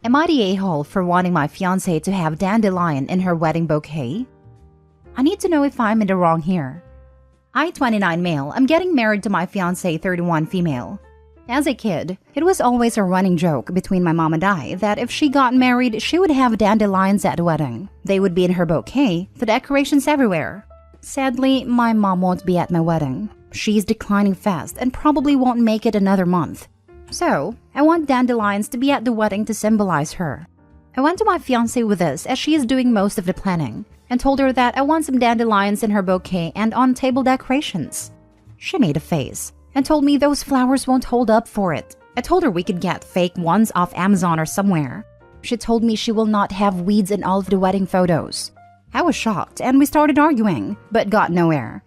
Am I the a-hole for wanting my fiancé to have dandelion in her wedding bouquet? I need to know if I'm in the wrong here. I, 29 male, am getting married to my fiancé, 31 female. As a kid, it was always a running joke between my mom and I that if she got married, she would have dandelions at the wedding. They would be in her bouquet, the decorations everywhere. Sadly, my mom won't be at my wedding. She's declining fast and probably won't make it another month. So, I want dandelions to be at the wedding to symbolize her. I went to my fiancé with this as she is doing most of the planning and told her that I want some dandelions in her bouquet and on table decorations. She made a face and told me those flowers won't hold up for it. I told her we could get fake ones off Amazon or somewhere. She told me she will not have weeds in all of the wedding photos. I was shocked and we started arguing, but got nowhere.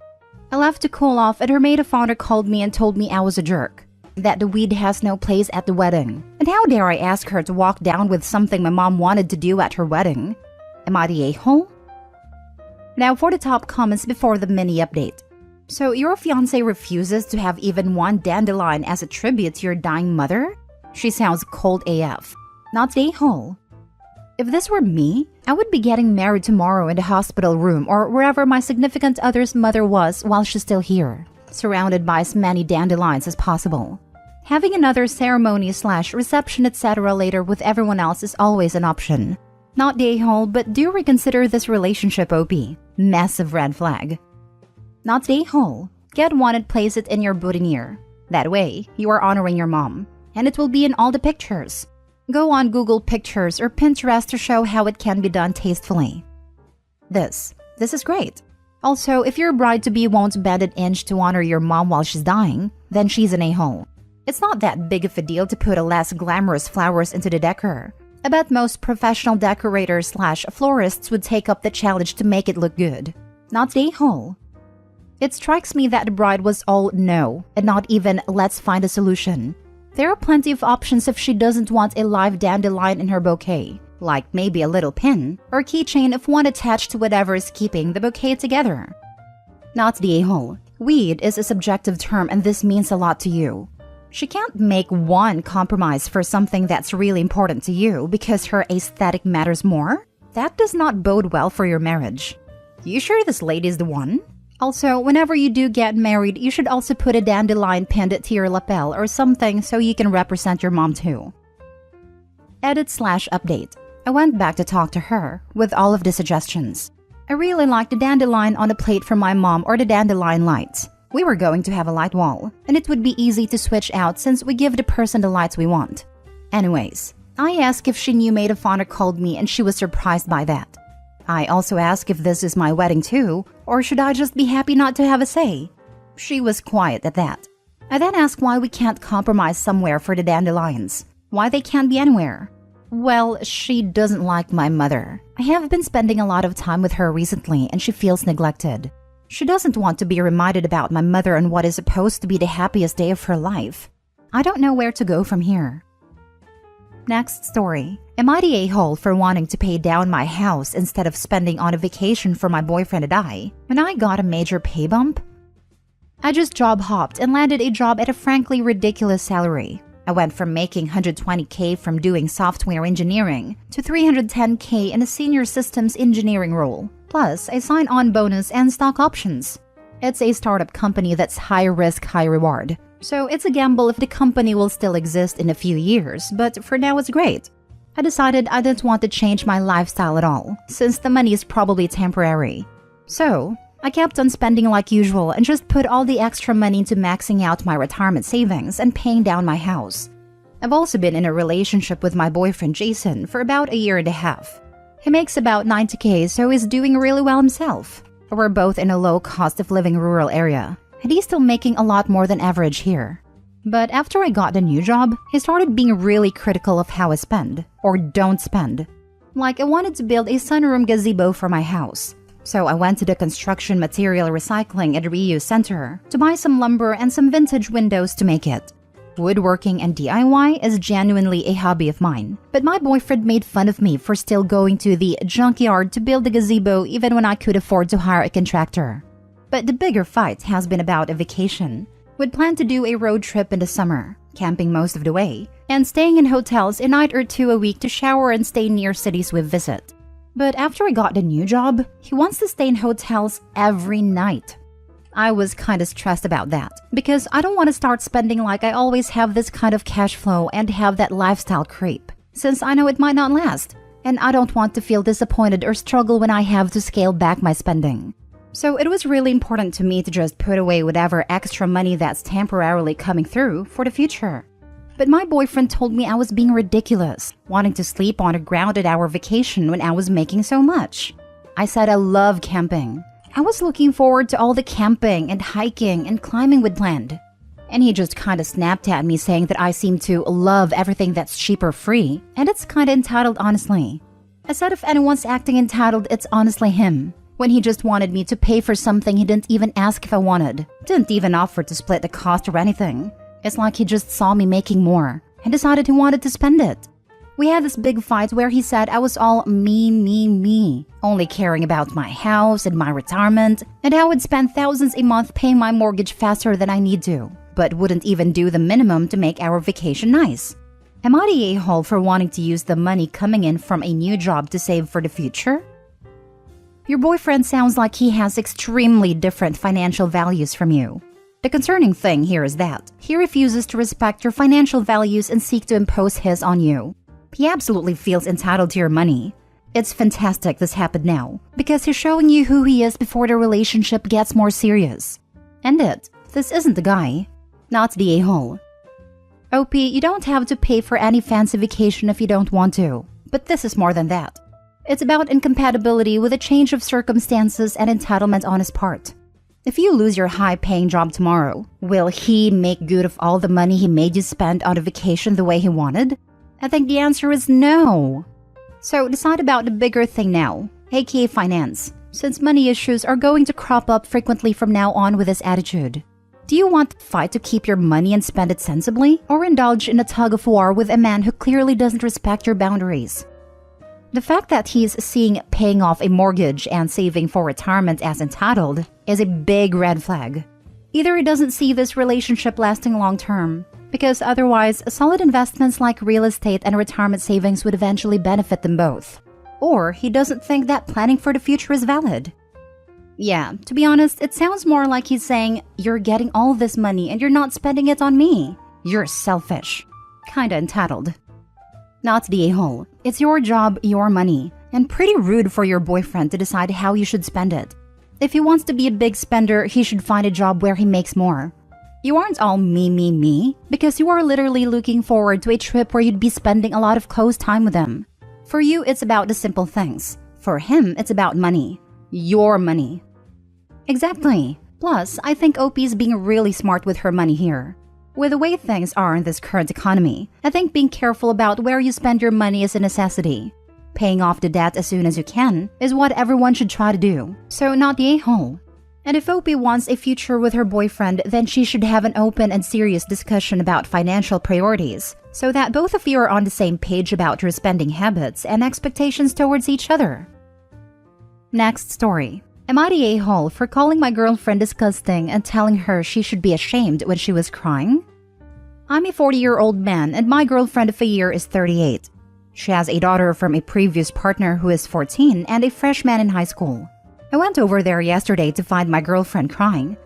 I left to cool off and her maid of honor called me and told me I was a jerk, that the weed has no place at the wedding. And how dare I ask her to walk down with something my mom wanted to do at her wedding? Am I the a-hole? Now for the top comments before the mini update. So your fiancé refuses to have even one dandelion as a tribute to your dying mother? She sounds cold AF. Not the a-hole. If this were me, I would be getting married tomorrow in the hospital room or wherever my significant other's mother was while she's still here, surrounded by as many dandelions as possible. Having another ceremony/reception etc. later with everyone else is always an option. Not the a-hole, but do reconsider this relationship OP. Massive red flag. Not the a-hole. Get one and place it in your boutonniere. That way, you are honoring your mom, and it will be in all the pictures. Go on Google Pictures or Pinterest to show how it can be done tastefully. This is great. Also, if your bride-to-be won't bend an inch to honor your mom while she's dying, then she's an a-hole. It's not that big of a deal to put a less glamorous flowers into the decor. I bet most professional decorators/florists would take up the challenge to make it look good. Not the a-hole. It strikes me that the bride was all no, and not even let's find a solution. There are plenty of options if she doesn't want a live dandelion in her bouquet, like maybe a little pin or keychain if one attached to whatever is keeping the bouquet together. Not the a-hole. Weed is a subjective term and this means a lot to you. She can't make one compromise for something that's really important to you because her aesthetic matters more? That does not bode well for your marriage. You sure this lady is the one? Also, whenever you do get married, you should also put a dandelion pinned to your lapel or something so you can represent your mom too. Edit/update. I went back to talk to her with all of the suggestions. I really liked the dandelion on the plate from my mom or the dandelion lights. We were going to have a light wall, and it would be easy to switch out since we give the person the lights we want. Anyways, I asked if she knew maid of honor called me and she was surprised by that. I also asked if this is my wedding too, or should I just be happy not to have a say? She was quiet at that. I then asked why we can't compromise somewhere for the dandelions. Why they can't be anywhere? Well, she doesn't like my mother. I have been spending a lot of time with her recently and she feels neglected. She doesn't want to be reminded about my mother on what is supposed to be the happiest day of her life. I don't know where to go from here. Next story. Am I the a-hole for wanting to pay down my house instead of spending on a vacation for my boyfriend and I when I got a major pay bump? I just job hopped and landed a job at a frankly ridiculous salary. I went from making $120K from doing software engineering to $310K in a senior systems engineering role, plus a sign-on bonus and stock options. It's a startup company that's high risk, high reward. So it's a gamble if the company will still exist in a few years, but for now it's great. I decided I didn't want to change my lifestyle at all, since the money is probably temporary. So, I kept on spending like usual and just put all the extra money into maxing out my retirement savings and paying down my house. I've also been in a relationship with my boyfriend Jason for about a year and a half. He makes about 90K, so he's doing really well himself. We're both in a low cost of living rural area, and he's still making a lot more than average here. But after I got a new job, he started being really critical of how I spend, or don't spend. Like I wanted to build a sunroom gazebo for my house. So I went to the construction material recycling and reuse center to buy some lumber and some vintage windows to make it. Woodworking and DIY is genuinely a hobby of mine, but my boyfriend made fun of me for still going to the junkyard to build the gazebo even when I could afford to hire a contractor. But the bigger fight has been about a vacation. We'd planned to do a road trip in the summer, camping most of the way, and staying in hotels a night or two a week to shower and stay near cities we visit. But after I got the new job, he wants to stay in hotels every night. I was kinda stressed about that because I don't want to start spending like I always have this kind of cash flow and have that lifestyle creep, since I know it might not last, and I don't want to feel disappointed or struggle when I have to scale back my spending. So it was really important to me to just put away whatever extra money that's temporarily coming through for the future. But my boyfriend told me I was being ridiculous, wanting to sleep on the ground at our vacation when I was making so much. I said I love camping. I was looking forward to all the camping and hiking and climbing we'd planned. And he just kinda snapped at me saying that I seem to love everything that's cheap or free, and it's kinda entitled honestly. I said if anyone's acting entitled, it's honestly him, when he just wanted me to pay for something he didn't even ask if I wanted, didn't even offer to split the cost or anything. It's like he just saw me making more and decided he wanted to spend it. We had this big fight where he said I was all me, only caring about my house and my retirement, and how I'd spend thousands a month paying my mortgage faster than I need to, but wouldn't even do the minimum to make our vacation nice. Am I the a-hole for wanting to use the money coming in from a new job to save for the future? Your boyfriend sounds like he has extremely different financial values from you. The concerning thing here is that he refuses to respect your financial values and seek to impose his on you. He absolutely feels entitled to your money. It's fantastic this happened now, because he's showing you who he is before the relationship gets more serious. End it. This isn't the guy. Not the a-hole. OP, you don't have to pay for any fancy vacation if you don't want to, but this is more than that. It's about incompatibility with a change of circumstances and entitlement on his part. If you lose your high-paying job tomorrow, will he make good of all the money he made you spend on a vacation the way he wanted? I think the answer is no. So decide about the bigger thing now, aka finance, since money issues are going to crop up frequently from now on with this attitude. Do you want to fight to keep your money and spend it sensibly, or indulge in a tug-of-war with a man who clearly doesn't respect your boundaries? The fact that he's seeing paying off a mortgage and saving for retirement as entitled is a big red flag. Either he doesn't see this relationship lasting long-term, because otherwise, solid investments like real estate and retirement savings would eventually benefit them both. Or he doesn't think that planning for the future is valid. Yeah, to be honest, it sounds more like he's saying, you're getting all this money and you're not spending it on me. You're selfish. Kinda entitled. Not the a-hole. It's your job, your money, and pretty rude for your boyfriend to decide how you should spend it. If he wants to be a big spender, he should find a job where he makes more. You aren't all me, because you are literally looking forward to a trip where you'd be spending a lot of close time with him. For you, it's about the simple things. For him, it's about money. Your money. Exactly. Plus, I think OP's being really smart with her money here. With the way things are in this current economy, I think being careful about where you spend your money is a necessity. Paying off the debt as soon as you can is what everyone should try to do, so not the a-hole. And if OP wants a future with her boyfriend, then she should have an open and serious discussion about financial priorities, so that both of you are on the same page about your spending habits and expectations towards each other. Next story. Am I the a-hole for calling my girlfriend disgusting and telling her she should be ashamed when she was crying? I'm a 40-year-old man and my girlfriend of a year is 38. She has a daughter from a previous partner who is 14 and a freshman in high school. I went over there yesterday to find my girlfriend crying.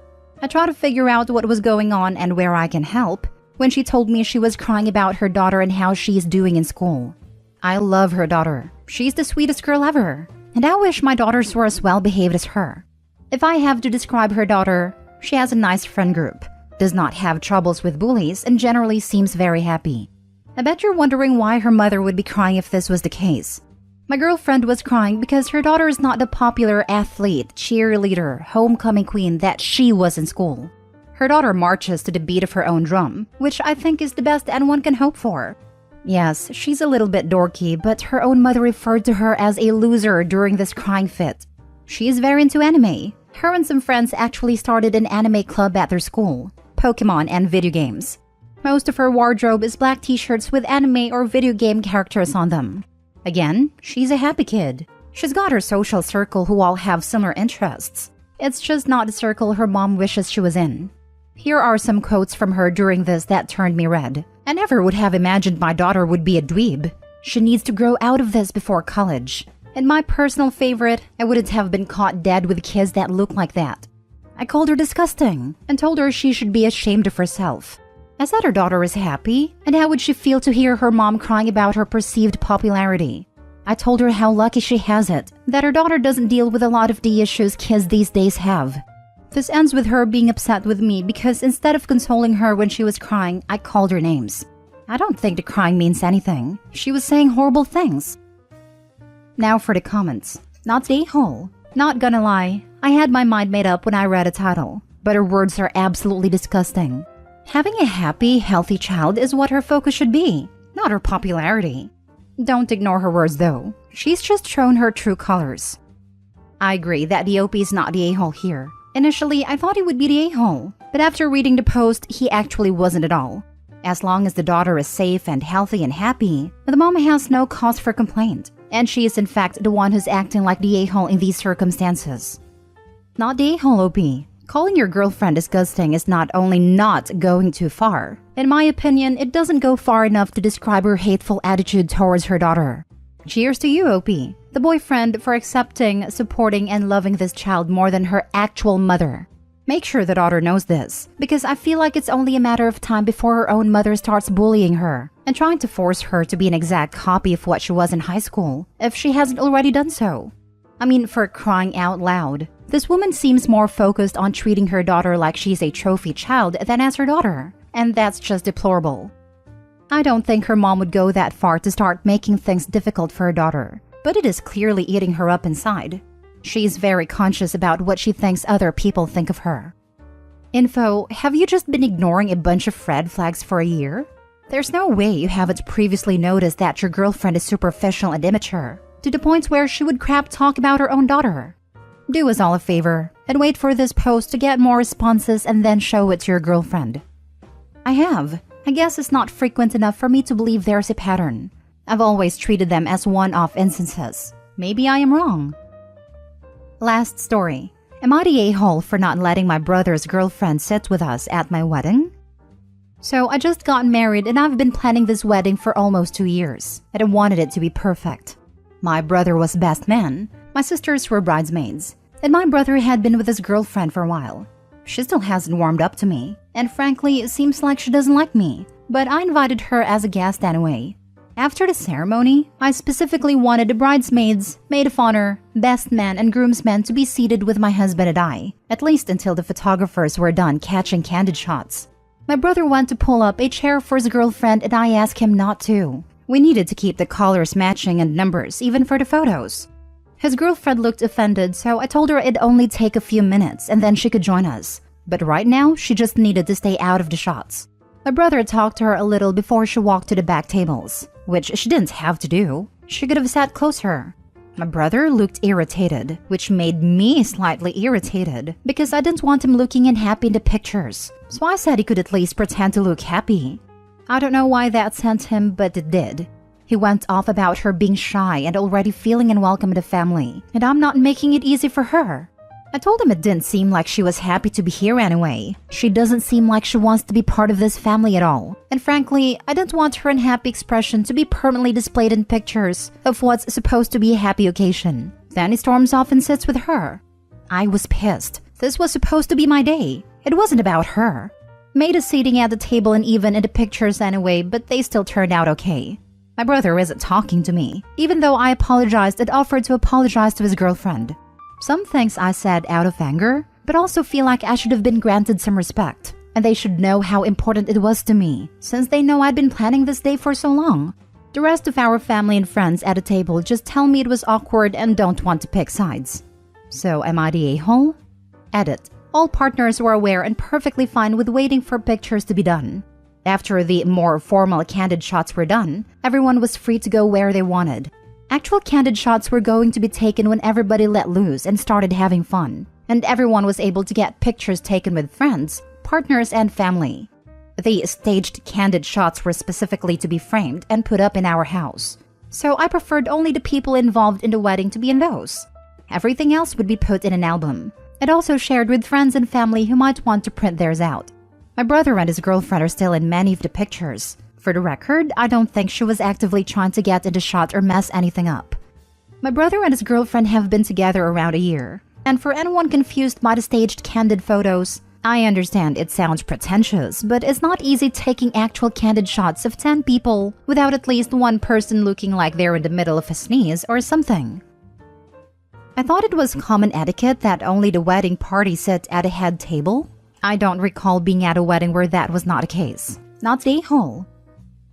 I tried to figure out what was going on and where I can help when she told me she was crying about her daughter and how she's doing in school. I love her daughter. She's the sweetest girl ever. And I wish my daughters were as well behaved as her. If I have to describe her daughter, she has a nice friend group, does not have troubles with bullies, and generally seems very happy. I bet you're wondering why her mother would be crying if this was the case. My girlfriend was crying because her daughter is not the popular athlete, cheerleader, homecoming queen that she was in school. Her daughter marches to the beat of her own drum, which I think is the best anyone can hope for. Yes, she's a little bit dorky, but her own mother referred to her as a loser during this crying fit. She's very into anime. Her and some friends actually started an anime club at their school, Pokemon and video games. Most of her wardrobe is black t-shirts with anime or video game characters on them. Again, she's a happy kid. She's got her social circle who all have similar interests. It's just not the circle her mom wishes she was in. Here are some quotes from her during this that turned me red, I never would have imagined my daughter would be a dweeb. She needs to grow out of this before college. And my personal favorite, I wouldn't have been caught dead with kids that look like that. I called her disgusting and told her she should be ashamed of herself. I said her daughter is happy, and how would she feel to hear her mom crying about her perceived popularity? I told her how lucky she has it, that her daughter doesn't deal with a lot of the issues kids these days have. This ends with her being upset with me because instead of consoling her when she was crying, I called her names. I don't think the crying means anything. She was saying horrible things. Now for the comments. Not the a-hole. Not gonna lie, I had my mind made up when I read a title, but her words are absolutely disgusting. Having a happy, healthy child is what her focus should be, not her popularity. Don't ignore her words though. She's just shown her true colors. I agree that the OP is not the a-hole here. Initially, I thought he would be the a-hole, but after reading the post, he actually wasn't at all. As long as the daughter is safe and healthy and happy, the mom has no cause for complaint, and she is in fact the one who's acting like the a-hole in these circumstances. Not the a-hole, OP. Calling your girlfriend disgusting is not only not going too far. In my opinion, it doesn't go far enough to describe her hateful attitude towards her daughter. Cheers to you, OP, the boyfriend, for accepting, supporting, and loving this child more than her actual mother. Make sure the daughter knows this, because I feel like it's only a matter of time before her own mother starts bullying her and trying to force her to be an exact copy of what she was in high school, if she hasn't already done so. I mean, for crying out loud. This woman seems more focused on treating her daughter like she's a trophy child than as her daughter, and that's just deplorable. I don't think her mom would go that far to start making things difficult for her daughter, but it is clearly eating her up inside. She's very conscious about what she thinks other people think of her. Info, have you just been ignoring a bunch of red flags for a year? There's no way you haven't previously noticed that your girlfriend is superficial and immature, to the point where she would crap talk about her own daughter. Do us all a favor and wait for this post to get more responses and then show it to your girlfriend. I have. I guess it's not frequent enough for me to believe there's a pattern. I've always treated them as one-off instances. Maybe I am wrong. Last story. Am I the a-hole for not letting my brother's girlfriend sit with us at my wedding? So I just got married and I've been planning this wedding for almost 2 years, and I wanted it to be perfect. My brother was best man. My sisters were bridesmaids, and my brother had been with his girlfriend for a while. She still hasn't warmed up to me, and frankly, it seems like she doesn't like me, but I invited her as a guest anyway. After the ceremony, I specifically wanted the bridesmaids, maid of honor, best man, and groomsmen to be seated with my husband and I, at least until the photographers were done catching candid shots. My brother went to pull up a chair for his girlfriend and I asked him not to. We needed to keep the colors matching and numbers, even for the photos. His girlfriend looked offended, so I told her it'd only take a few minutes and then she could join us. But right now, she just needed to stay out of the shots. My brother talked to her a little before she walked to the back tables, which she didn't have to do. She could have sat closer. My brother looked irritated, which made me slightly irritated because I didn't want him looking unhappy in the pictures. So I said he could at least pretend to look happy. I don't know why that sent him, but it did. He went off about her being shy and already feeling unwelcome in the family, and I'm not making it easy for her. I told him it didn't seem like she was happy to be here anyway. She doesn't seem like she wants to be part of this family at all. And frankly, I didn't want her unhappy expression to be permanently displayed in pictures of what's supposed to be a happy occasion. Then he storms off and sits with her. I was pissed. This was supposed to be my day. It wasn't about her. Maid is sitting at the table and even in the pictures anyway, but they still turned out okay. My brother isn't talking to me, even though I apologized and offered to apologize to his girlfriend. Some things I said out of anger, but also feel like I should have been granted some respect, and they should know how important it was to me, since they know I'd been planning this day for so long. The rest of our family and friends at the table just tell me it was awkward and don't want to pick sides. So am I the a-hole? Edit. All partners were aware and perfectly fine with waiting for pictures to be done. After the more formal candid shots were done, everyone was free to go where they wanted. Actual candid shots were going to be taken when everybody let loose and started having fun, and everyone was able to get pictures taken with friends, partners, and family. The staged candid shots were specifically to be framed and put up in our house, so I preferred only the people involved in the wedding to be in those. Everything else would be put in an album, and also shared with friends and family who might want to print theirs out. My brother and his girlfriend are still in many of the pictures, For the record, I don't think she was actively trying to get in the shot or mess anything up. My brother and his girlfriend have been together around a year, and for anyone confused by the staged candid photos, I understand it sounds pretentious, but it's not easy taking actual candid shots of 10 people without at least one person looking like they're in the middle of a sneeze or something. I thought it was common etiquette that only the wedding party sit at a head table. I don't recall being at a wedding where that was not the case. Not the hall.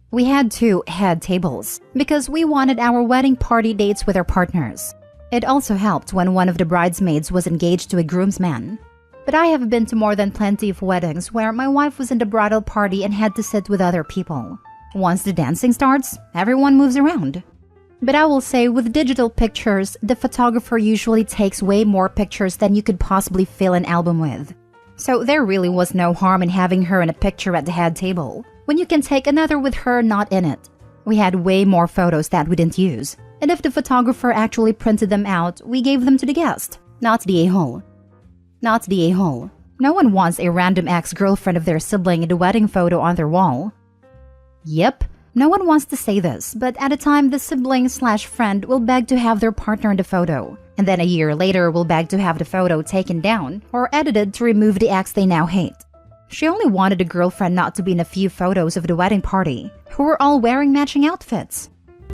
We had 2 head tables because we wanted our wedding party dates with our partners. It also helped when one of the bridesmaids was engaged to a groomsman. But I have been to more than plenty of weddings where my wife was in the bridal party and had to sit with other people. Once the dancing starts, everyone moves around. But I will say with digital pictures, the photographer usually takes way more pictures than you could possibly fill an album with. So there really was no harm in having her in a picture at the head table, when you can take another with her not in it. We had way more photos that we didn't use, and if the photographer actually printed them out, we gave them to the guest, not the a-hole. Not the a-hole. No one wants a random ex-girlfriend of their sibling in the wedding photo on their wall. Yep, no one wants to say this, but at a time the sibling/friend will beg to have their partner in the photo, and then a year later will beg to have the photo taken down or edited to remove the ex they now hate. She only wanted a girlfriend not to be in a few photos of the wedding party, who were all wearing matching outfits.